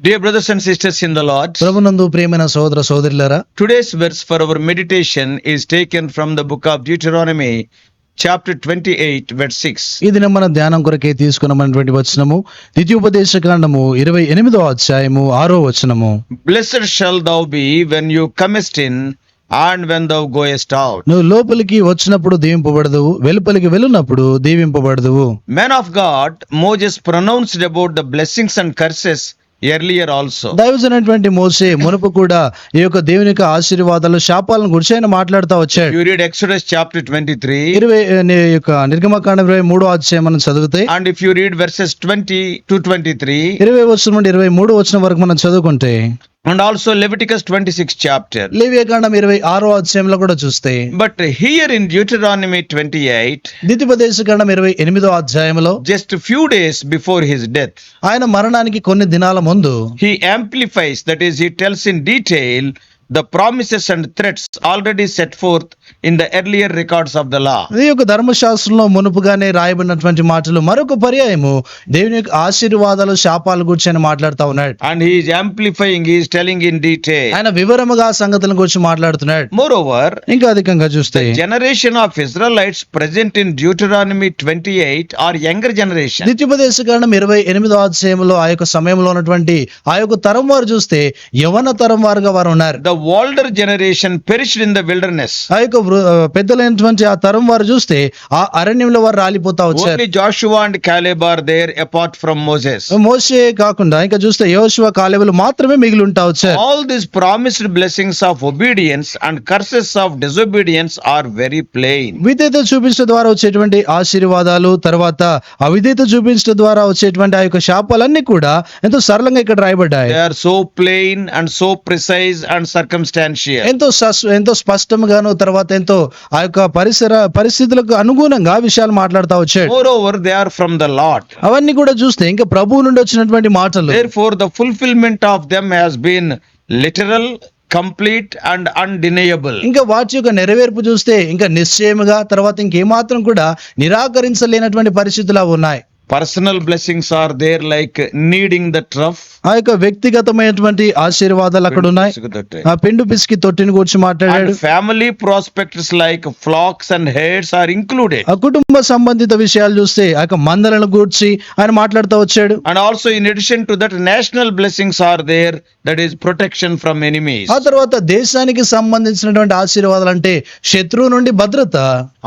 Dear brothers and sisters in the Lord, ప్రభునందు ప్రియమైన సోదర సోదరులారా, today's verse for our meditation is taken from the book of Deuteronomy, chapter 28, verse 6. ఈ దినం మన ధ్యానం కొరకే తీసుకున్నటువంటి వచనము ద్వితీయోపదేశ కాండము 28వ అధ్యాయము 6వ వచనము. Blessed shall thou be when you comest in and when thou goest out. నువ్వు లోపలికి వచ్చినప్పుడు దీవింపబడదువు, వెలుపలికి వెళ్ళినప్పుడు దీవింపబడదువు. Man of God, Moses pronounced about the blessings and curses earlier also. దైవజనటువంటి మోషే మునుపు కూడా ఈ యొక్క దేవుని యొక్క ఆశీర్వాదాలు శాపాలను గురించి ఆయన మాట్లాడుతూ వచ్చాడు. You read Exodus chapter 23, నిర్గమకాండం 23వ అధ్యాయం మనం చదివితే, and if you read verses 20 to 23, 20 వచనం నుండి 23 వచనం వరకు మనం చదువుకుంటే, and also Leviticus 26 chapter. లేవియకాండం 26వ అధ్యాయంలో కూడా చూస్తే, But here in Deuteronomy 28, ద్వితీయోపదేశ కాండం 28వ అధ్యాయంలో just a few days before his death, ఆయన మరణానికి కొన్ని దినాల ముందు he amplifies, that is, he tells in detail the promises and threats already set forth in the earlier records of the law. ఈ యొక్క ధర్మశాస్త్రంలో మునుపుగానే రాయబడినటువంటి మాటలు మరొక పర్యాయము దేవుని యొక్క ఆశీర్వాదాలు శాపాల గురించి ఆయన మాట్లాడుతూ ఉన్నాడు. And he is amplifying, he is telling in detail. ఆయన వివరముగా సంగతుల గురించి మాట్లాడుతున్నాడు. Moreover, ఇంకా అధికంగా చూస్తే, generation of Israelites present in Deuteronomy 28 are younger generation. ద్వితీయోపదేశ కాండం 28వ అధ్యాయంలో ఆ యొక్క సమయంలో ఉన్నటువంటి ఆ యొక్క తరం వారు చూస్తే యవన తరం వారుగా వారు ఉన్నారు. The older generation perished in the wilderness. ఆ యొక్క పెద్దలైనటువంటి ఆ తరం వారు చూస్తే ఆ అరణ్యంలో వారు రాలిపోతా వచ్చారు. Only Joshua and Caleb are there apart from Moses. మోషే కాకుండా ఇంకా చూస్తే యోషువ కాలేబులు మాత్రమే మిగిలి ఉంటా వచ్చారు. All these promised blessings of obedience and curses of disobedience are very plain. విధేయత చూపించడం ద్వారా వచ్చేటువంటి ఆశీర్వాదాలు, తర్వాత అవిధేయత చూపించడం ద్వారా వచ్చేటువంటి ఆ యొక్క శాపాలన్నీ కూడా ఎంతో సరళంగా ఇక్కడ రాయబడ్డాయి. They are so plain and so precise and circumstantial. ఎంతో స్పష్టంగాను, తర్వాత ఎంతో ఆ యొక్క పరిస్థితులకు అనుగుణంగా విషయాలు మాట్లాడుతూ వచ్చాడు. Moreover, they are from the Lord. అవన్నీ కూడా చూస్తే ఇంకా ప్రభువు నుండి వచ్చినటువంటి మాటలు. Therefore, the fulfillment of them has been literal, complete and undeniable. ఇంకా వాటి యొక్క నెరవేర్పు చూస్తే ఇంకా నిశ్చయముగా, తర్వాత ఇంకేమాత్రం కూడా నిరాకరించలేనటువంటి పరిస్థితులు అవి ఉన్నాయి. Personal blessings are there, like kneading the trough. ఆ యొక్క వ్యక్తిగతమైనటువంటి ఆశీర్వాదాలు అక్కడ ఉన్నాయి. ఆ పెండు పిసికి తొట్టిని గురించి మాట్లాడాడు. And family prospects like flocks and herds are included. ఆ కుటుంబ సంబంధిత విషయాలు చూస్తే ఆ యొక్క మందలను గూర్చి ఆయన మాట్లాడుతూ వచ్చాడు. And also in addition to that, national blessings are there, that is protection from enemies. ఆ తర్వాత దేశానికి సంబంధించినటువంటి ఆశీర్వాదాలు అంటే శత్రువు నుండి భద్రత.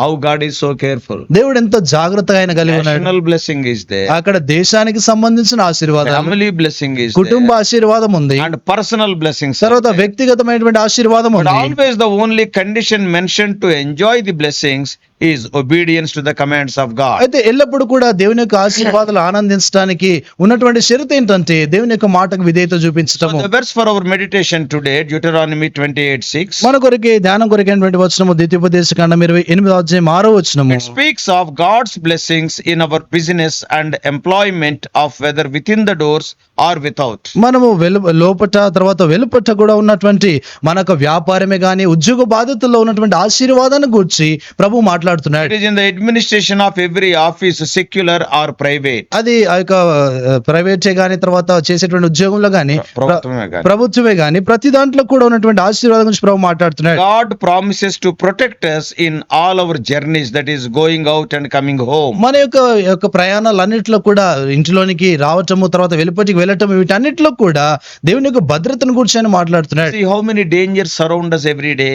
How God is so careful. దేవుడు ఎంత జాగ్రత్తగా ఆయన కలిగి ఉన్నాడు. National blessing is there. అక్కడ దేశానికి సంబంధించిన ఆశీర్వాదం, Family blessing is కుటుంబ there. ఆశీర్వాదం ఉంది, And personal blessings are తర్వాత there. వ్యక్తిగతమైనటువంటి ఆశీర్వాదం But ఉంది. always the only condition mentioned to enjoy the blessings is obedience to the commands of God. అయితే ఎల్లప్పుడు కూడా దేవుని యొక్క ఆశీర్వాదాలు ఆనందించడానికి ఉన్నటువంటి షరతు ఏంటంటే దేవుని యొక్క మాటకు విధేయత So చూపించటము. the verse for our meditation today, Deuteronomy 28:6, మన కొరకే ధ్యానం కొరకైనటువంటి వచనము ద్వితీయోపదేశ కాండం 28వ అధ్యాయం 6వ వచనము. it speaks of God's blessings in our business and employment, of whether within the doors or without. మనము లోపట తర్వాత వెలుపట కూడా ఉన్నటువంటి మన యొక్క వ్యాపారమే గాని, ఉద్యోగ బాధ్యతల్లో ఉన్నటువంటి ఆశీర్వాదాన్ని గురించి ప్రభు మాట్లాడుతున్నాడు. It is in the administration of every office, secular or private. అది ఆ యొక్క ప్రైవేటే గాని, తర్వాత చేసేటువంటి ఉద్యోగంలో గాని, ప్రభుత్వమే గాని, ప్రతి దాంట్లో కూడా ఉన్నటువంటి ఆశీర్వాదం గురించి ప్రభు మాట్లాడుతున్నాడు. God promises to protect us in all our journeys, that is going out and coming home. మన యొక్క ప్రయాణాలన్నింటిలో కూడా ఇంటిలోనికి రావటము, తర్వాత వెలుపటికి వెళ్ళటము, వీటన్నిటిలో కూడా దేవుని యొక్క భద్రతను గురించి ఆయన మాట్లాడుతున్నాడు. See how many dangers surround us every day.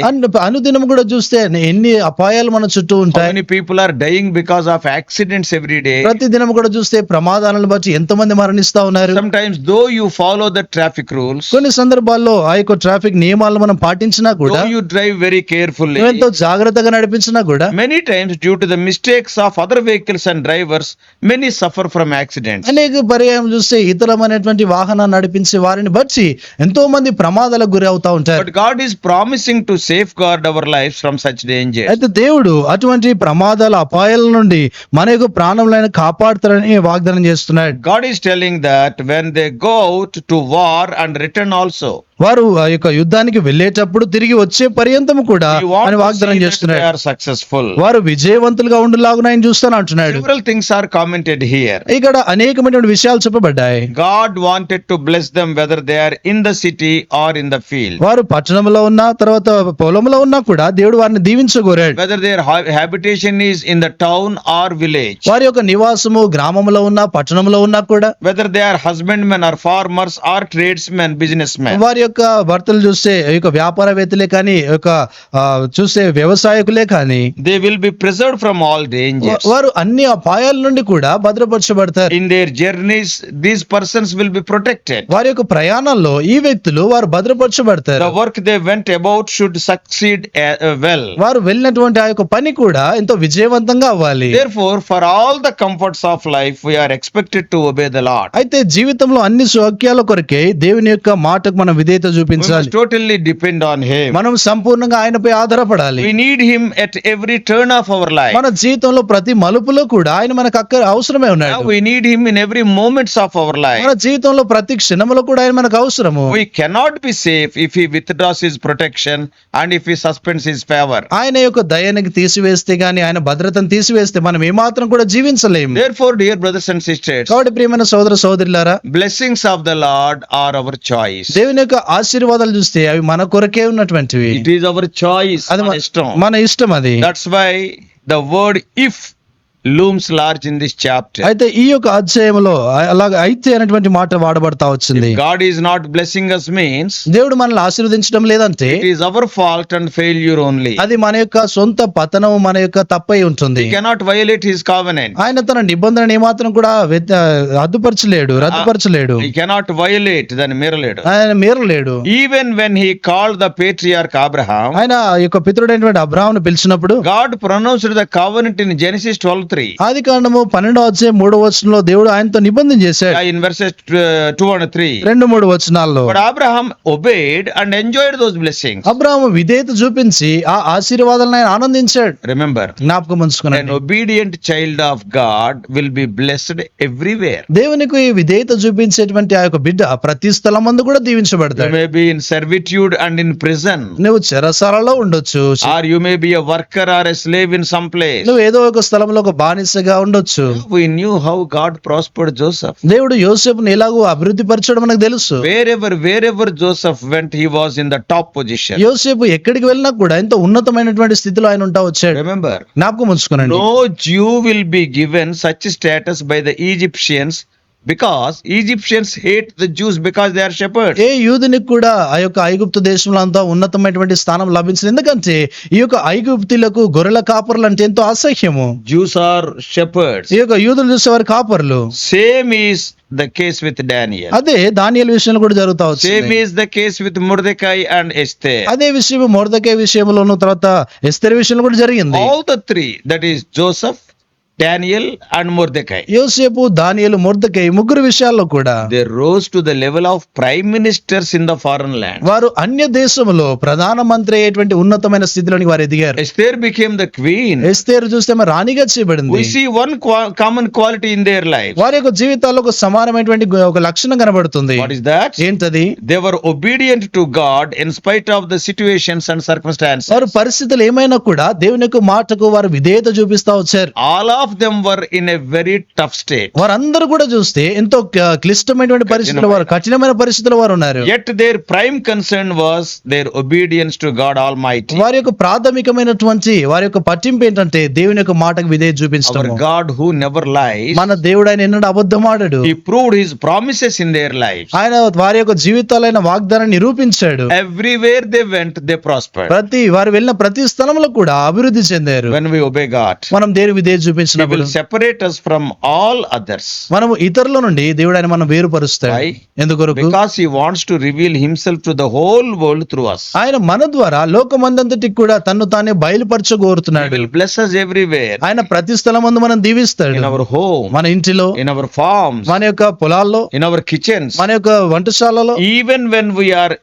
అనుదినం కూడా చూస్తే ఎన్ని అపాయాలు మన చుట్టూ How ఉంటాయి. many people are dying because of accidents every day. ప్రతి దినం కూడా చూస్తే ప్రమాదాలను బట్టి ఎంతమంది మరణిస్తా ఉన్నారు. Sometimes though you follow the traffic rules, కొన్ని సందర్భాల్లో ఆ యొక్క ట్రాఫిక్ నియమాలను మనం పాటించినా కూడా, though you drive very carefully, ఎంతో జాగ్రత్తగా నడిపించినా కూడా, many times due to the mistakes of other vehicles and drivers, many suffer from accidents. అనేక పర్యాయం చూస్తే ఇతరమైనటువంటి వాహనాన్ని నడిపించే వారిని బట్టి ఎంతో మంది ప్రమాదాలకు గురి అవుతా ఉంటారు. But God is promising to safeguard our lives from such dangers. అయితే దేవుడు అటువంటి ప్రమాదాల అపాయాల నుండి మన యొక్క ప్రాణములను కాపాడుతారని వాగ్దానం చేస్తున్నాడు. God is telling that when they go out to war and return also, వారు ఆ యొక్క యుద్ధానికి వెళ్ళేటప్పుడు తిరిగి వచ్చే పర్యంతము కూడా We want ఆయన to వాగ్దానం see that they చేస్తున్నాడు. are successful. వారు విజయవంతులుగా ఉండులాగున ఆయన చూస్తాను అంటున్నాడు. Several things are commented here. ఇక్కడ అనేకమైనటువంటి విషయాలు చెప్పబడ్డాయి. God wanted to bless them whether they are in the city or in the field. వారు పట్టణంలో ఉన్నా తర్వాత పొలంలో ఉన్నా కూడా దేవుడు వారిని దీవించగోరాడు. Whether their habitation is in the town or village. వారి యొక్క నివాసము గ్రామంలో ఉన్నా పట్టణంలో ఉన్నా కూడా, Whether they are husbandmen or farmers or tradesmen, businessmen. వారి యొక్క భర్తలు చూస్తే ఈ యొక్క వ్యాపారవేత్తలే కానీ ఈ యొక్క చూస్తే వ్యవసాయకులే కానీ They will be preserved from all dangers. వారు అన్ని అపాయాల నుండి కూడా భద్రపరచబడతారు. In their journeys, these persons will be protected. వారి యొక్క ప్రయాణంలో ఈ వ్యక్తులు వారు భద్రపరచబడతారు. The work they went about should succeed well. వారు వెళ్ళినటువంటి ఆ యొక్క పని కూడా ఎంతో విజయవంతంగా అవ్వాలి. Therefore, for all the comforts of life, we are expected to obey the Lord. అయితే జీవితంలో అన్ని సౌఖ్యాల కొరకే దేవుని యొక్క మాటకు మనం విధేయత We చూపించాలి. must totally depend on Him. మనం సంపూర్ణంగా ఆయనపై ఆధారపడాలి. We need Him at every turn of our life. మన జీవితంలో ప్రతి మలుపులో కూడా ఆయన మనకు అవసరమే Now ఉన్నాడు. we need Him in every moments of our life. మన జీవితంలో ప్రతి క్షణంలో కూడా ఆయన మనకు అవసరము. We cannot be safe if He withdraws His protection and if He suspends His favor. ఆయన యొక్క దయనికి తీసివేస్తే గాని, ఆయన భద్రతను తీసివేస్తే మనం ఏమాత్రం కూడా జీవించలేము. Therefore, dear brothers and sisters, కాబట్టి ప్రియమైన సోదర సోదరులారా, blessings of the Lord are our choice. దేవుని యొక్క ఆశీర్వాదాలు చూస్తే అవి మన కొరకే ఉన్నటువంటివి. It is our choice. అది మన ఇష్టం. మన ఇష్టం అది. That's why the word if looms large in this chapter. అయితే ఈ యొక్క అధ్యాయంలో అలాగ అయితే అనేటువంటి మాట వాడబడతా వచ్చింది. God is not blessing us means దేవుడు మనల్ని ఆశీర్వదించడం లేదంటే it is our fault and failure only. అది మన యొక్క సొంత పతనం, మన యొక్క తప్పై ఉంటుంది. We cannot violate His covenant. ఆయన తన నిబంధనను ఏమాత్రం కూడా రద్దుపరచలేడు, రద్దుపరచలేడు. He cannot violate దాన్ని మీరలేడు. ఆయన మీరలేడు. Even when He called the patriarch Abraham, ఆయన యొక్క పితరుడైనటువంటి అబ్రాహామును పిలిచినప్పుడు God pronounced the covenant in Genesis 12:3. ఆది కాండము 12వ అధ్యాయం 3వ వచనంలో దేవుడు ఆయనతో నిబంధన చేశాడు. In verses 2 and 3. 2-3 వచనాల్లో But Abraham obeyed and enjoyed those blessings. అబ్రాహాము విధేయత చూపించి ఆ ఆశీర్వాదాలను ఆయన ఆనందించాడు. Remember, జ్ఞాపకం an ఉంచుకున్నాడు. obedient child of God will be blessed everywhere. దేవునికి విధేయత చూపించేటువంటి ఆ యొక్క బిడ్డ ప్రతి స్థలమందు కూడా You దీవించబడతాడు. may be in servitude and in prison, నువ్వు చెరసాలలో ఉండొచ్చు, or you may be a worker or a slave in some place. నువ్వు ఏదో ఒక స్థలంలో ఒక బానిసగా ఉండొచ్చు. We knew how God prospered Joseph. దేవుడు యోసేపుని ఎలాగో అభివృద్ధి పరచడం మనకు తెలుసు. Wherever Joseph went, he was in the top position. యోసేపు ఎక్కడికి వెళ్ళినా కూడా ఎంతో ఉన్నతమైనటువంటి స్థితిలో ఆయన ఉంటా వచ్చాడు. Remember, జ్ఞాపకం ఉంచుకోనండి. no Jew will be given such status by the Egyptians, because Egyptians hate the Jews because they are shepherds. ఏ యూదునికి కూడా ఆ యొక్క ఐగుప్తు దేశంలో అంతా ఉన్నతమైనటువంటి స్థానం లభించింది. ఎందుకంటే ఈ యొక్క ఐగుప్తులకు గొర్రెల కాపర్లు అంటే ఎంతో అసహ్యము. Jews are shepherds. ఈ యొక్క యూదులు చూసేవారు కాపర్లు. Same is the case with Daniel. అదే దానియేలు విషయంలో కూడా జరుగుతా Same వచ్చింది. is the case with Mordecai and Esther. అదే విషయం మొర్దెకై విషయంలోను, తర్వాత ఎస్తేరు విషయంలో కూడా జరిగింది. All the three, that is Joseph, Daniel and Mordecai, యోసేపు, దానియేలు, మొర్దెకై ముగ్గురు విషయాల్లో కూడా they rose to the level of prime ministers in the foreign land. వారు అన్య దేశంలో ప్రధానమంత్రి అయ్యేటువంటి ఉన్నతమైన స్థితిలోనికి వారు ఎదిగారు. Esther became the queen. ఎస్తేరు చూస్తే మరి రాణిగా చేయబడింది. We see one common quality in their life. వారి యొక్క జీవితాల్లో ఒక సమానమైనటువంటి ఒక లక్షణం కనబడుతుంది. What is that? ఏంటది? They were obedient to God in spite of the situations and circumstances. వారు పరిస్థితులు ఏమైనా కూడా దేవుని యొక్క మాటకు వారు విధేయత చూపిస్తా వచ్చారు. All of them were in a very tough state. వారందరూ కూడా చూస్తే ఎంతో క్లిష్టమైనటువంటి పరిస్థితులు, వారు కఠినమైన పరిస్థితులు వారు ఉన్నారు. Yet their prime concern was their obedience to God Almighty. వారి యొక్క ప్రాథమికమైనటువంటి వారి యొక్క పట్టింపు ఏంటంటే దేవుని యొక్క మాటకు విధేయత చూపించడం. Our God who never lies, మన దేవుడు ఆయన ఎన్నడూ అబద్ధమాడడు. He proved His promises in their lives. ఆయన వారి యొక్క జీవితాలైన వాగ్దానాన్ని నిరూపించాడు. Everywhere they went, they prospered. వారు వెళ్ళిన ప్రతి స్థలంలో కూడా అభివృద్ధి చెందారు. When we obey God, మనం దేవుని విధేయత He చూపించినప్పుడు will separate us from all others. మనము ఇతరుల నుండి దేవుడు ఆయన మనం వేరుపరుస్తాడు. Why? ఎందుకొరకు? Because He wants to reveal Himself to the whole world through us. ఆయన మన ద్వారా లోకమందంతటికి కూడా తన్ను తానే He బయలుపరచగోరుతున్నాడు. will bless us everywhere. ఆయన ప్రతి స్థలమందు మనం దీవిస్తాడు. In our home, మన ఇంటిలో, in our farms, మన యొక్క పొలాల్లో, in our kitchens, మన యొక్క వంటశాలలో, even when we are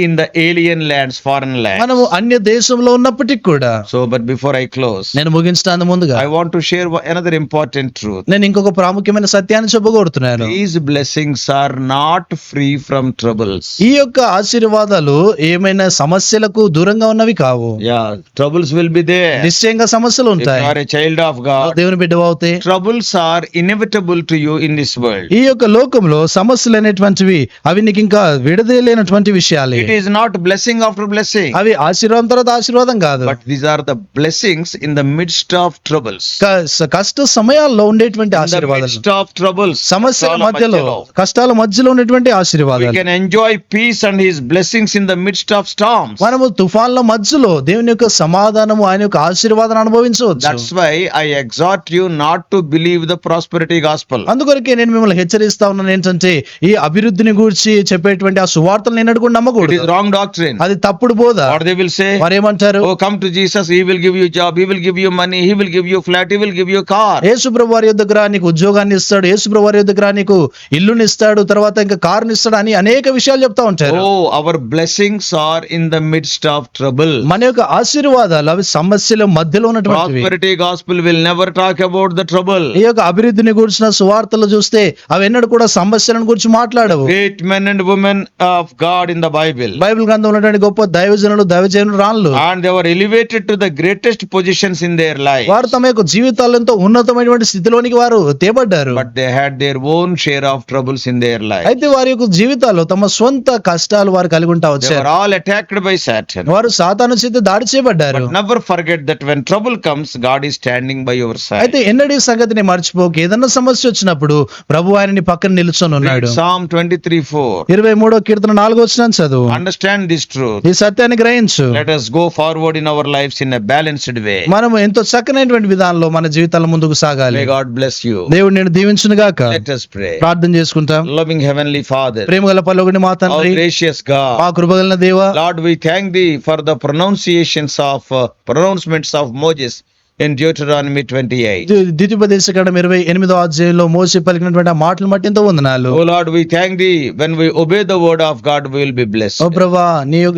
in the alien lands, foreign lands. మనము అన్య దేశంలో ఉన్నప్పటికీ కూడా. So, but before I close, నేను ముగించడానికి ముందుగా I want to share another important truth. నేను ఇంకొక ప్రాముఖ్యమైన సత్యాన్ని చెప్పగోరుతున్నాను. These blessings are not free from troubles. ఈ యొక్క ఆశీర్వాదాలు ఏమైనా సమస్యలకు దూరంగా ఉన్నవి కావు. Yeah, troubles will be there. నిశ్చయంగా సమస్యలు If you ఉంటాయి. are a child of God, దేవుని బిడ్డవు అవుతే troubles are inevitable to you in this world. ఈ యొక్క లోకంలో సమస్యలు అనేటువంటివి అవి నీకు ఇంకా విడదీయలేనటువంటి విషయాలే. It is not blessing after blessing, అవి ఆశీర్వాదం తర్వాత ఆశీర్వాదం కాదు. but these are the blessings in the midst of troubles. కష్ట సమయాల్లో ఉండేటువంటి In the ఆశీర్వాదాలు, midst of troubles, సమస్యల కష్టాల మధ్యలో, మధ్యలో, కష్టాల మధ్యలో ఉన్నటువంటి we ఆశీర్వాదాలు. can enjoy peace and His blessings in the midst of storms. మనము తుఫాన్ల మధ్యలో దేవుని యొక్క సమాధానము ఆయన యొక్క ఆశీర్వాదాన్ని అనుభవించవచ్చు. That's why I exhort you not to believe the prosperity gospel. అందుకొరకే నేను మిమ్మల్ని హెచ్చరిస్తా ఉన్నాను ఏంటంటే ఈ అభివృద్ధిని గూర్చి చెప్పేటువంటి ఆ సువార్తలు నేను కూడా It is నమ్మకూడదు. wrong doctrine. అది తప్పుడు బోధ. What they will say? వారేమంటారు? Oh, come to Jesus, He will give you job, He will give you money, He will give you flat, He will give you car. యేసుప్రభు వారి యొద్దకు రా, నీకు ఉద్యోగాన్ని ఇస్తాడు, యేసుప్రభు వారి యొద్దకు రా, నీకు ఇల్లుని ఇస్తాడు, తర్వాత ఇంకా కారుని ఇస్తాడు అని అనేక విషయాలు చెప్తా ఉంటారు. Oh, our blessings are in the midst of trouble. మన యొక్క ఆశీర్వాదాలు అవి సమస్యల మధ్యలో ఉన్నటువంటివి. Prosperity gospel will never talk about the trouble. ఈ యొక్క అభివృద్ధిని గురించిన సువార్తలు చూస్తే అవి ఎన్నడూ కూడా సమస్యలను గురించి మాట్లాడవు. Great men and women of God in the Bible, Bible గ్రంథంలో ఉన్నటువంటి గొప్ప దైవజనులు రాళ్ళు, and they were elevated to the greatest positions in their life, వారు తమ యొక్క జీవితాల్లో ఎంతో ఉన్నతమైనటువంటి స్థితిలోనికి వారు తేబడ్డారు. but they had their own share of troubles in their life. అయితే వారి యొక్క జీవితాల్లో తమ స్వంత కష్టాలు వారు కలిగి ఉంటా They వచ్చారు. were all attacked by Satan. వారు సాతాను చేత దాడి చేయబడ్డారు. But never forget that when trouble comes, God is standing by your side. అయితే ఎన్నడీ సంగతిని మర్చిపోక ఏదన్నా సమస్య వచ్చినప్పుడు ప్రభు ఆయనని పక్కన నిలుచొని ఉన్నాడు. Read Psalm 23:4. 23వ కీర్తన 4వ వచనం చదువు. Understand this truth. ఈ సత్యాన్ని గ్రహించు. Let us go forward in our lives in a balanced way. మనము ఎంతో చక్కనైనటువంటి విధానంలో మన జీవితాల ముందుకు సాగాలి. May God bless you. దేవుడు నేను దీవించును గాక. Let us pray. ప్రార్థన చేసుకుంటాం. Loving Heavenly Father, ప్రేమగల పరలోకపు మా our తండ్రి, gracious God, మా కృపగల దేవా, Lord, we thank Thee for the pronouncements of Moses in Deuteronomy 28. ద్వితీయోపదేశకాండం 28వ అధ్యాయంలో మోషే పలికినటువంటి ఆ మాటలు బట్టి ఎంతో వందనాలు. Oh Lord, we thank Thee when we obey the word of God, we will be blessed. ఓ ప్రభా,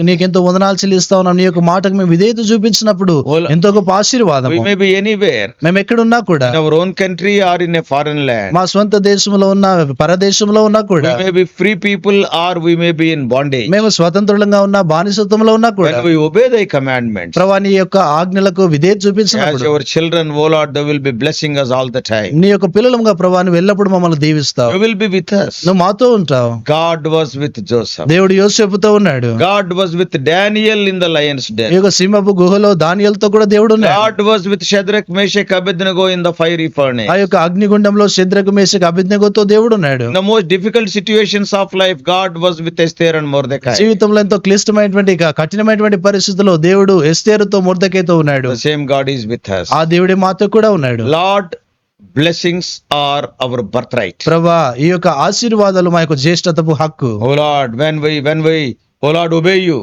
నీకెంతో వందనాలు చెల్లిస్తా ఉన్నాం. నీ యొక్క మాటకు మేము విధేయత చూపించినప్పుడు ఎంతో గొప్ప ఆశీర్వాదం. We may be anywhere, మేము ఎక్కడున్నా కూడా, in our own country or in a foreign land. మా స్వంత దేశంలో ఉన్న పరదేశంలో ఉన్నా We కూడా, may be free people or we may be in bondage. మేము స్వతంత్రులంగా ఉన్నా బానిసత్వంలో ఉన్నా కూడా, When we obey Thy commandments, ప్రభా నీ యొక్క ఆజ్ఞలకు విధేయత as చూపించినప్పుడు your children, oh Lord, Thou will be blessing us all the time. నీ యొక్క పిల్లలుగా ప్రభా నువ్వు ఎల్లప్పుడు మమ్మల్ని దీవిస్తావు. You will be with us. నువ్వు మాతో ఉంటావు. God was with Joseph. దేవుడు యోసేపుతో ఉన్నాడు. God was with Daniel in the lion's den. ఈ యొక్క సింహపు గుహలో దానియేలుతో కూడా దేవుడు ఉన్నాడు. God was with Shadrach, Meshach, Abednego in the fiery furnace. ఆ యొక్క అగ్నిగుండంలో శద్రకు మేషకు అబేద్నెగోతో దేవుడు ఉన్నాడు. In the most difficult situations of life, God was with Esther and Mordecai. జీవితంలో ఎంతో క్లిష్టమైనటువంటి కఠినమైనటువంటి పరిస్థితుల్లో దేవుడు ఎస్తేరుతో మొర్దెకైతో ఉన్నాడు. The same God is with us. ఆ దేవుడే మాతో కూడా ఉన్నాడు. Lord, blessings are our birthright. ప్రభా ఈ యొక్క ఆశీర్వాదాలు మా యొక్క జ్యేష్ఠతపు హక్కు. Oh Lord, when we, oh Lord, obey you,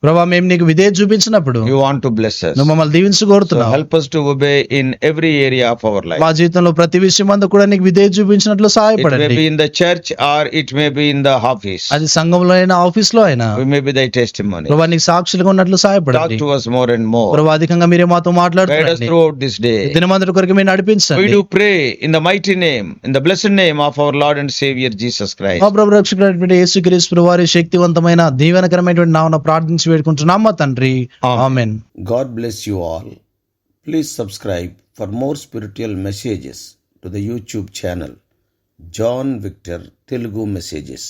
ప్రభా మేము నీకు విధేయత చూపించినప్పుడు you want to bless us. నువ్వు మమ్మల్ని దీవించు So కోరుతున్నావు. help us to obey in every area of our life. మా జీవితంలో ప్రతి విషయం అంతా కూడా నీకు విధేయత చూపించినట్లు It may సహాయపడండి. be in the church or it may be in the office. అది సంఘంలో అయినా ఆఫీస్ లో అయినా We may be thy testimony. ప్రభా నీకు సాక్షులుగా ఉన్నట్లు Talk సహాయపడండి. to us more and more. ప్రభా అధికంగా మీరే మాతో Guide us మాట్లాడుతున్నాండి. throughout this day. దినమంతటి కొరకు మీరు We నడిపించండి. do pray in the mighty name, in the blessed name of our Lord and Savior Jesus Christ. మా ప్రభు రక్షకుడైనటువంటి యేసుక్రీస్తు వారి శక్తివంతమైన దీవెనకరమైనటువంటి నామమున ప్రార్థించి వేడుకుంటున్నాం మా తండ్రి. ఆమేన్. God bless you all. Please subscribe for more spiritual messages to the YouTube channel John Victor Telugu Messages.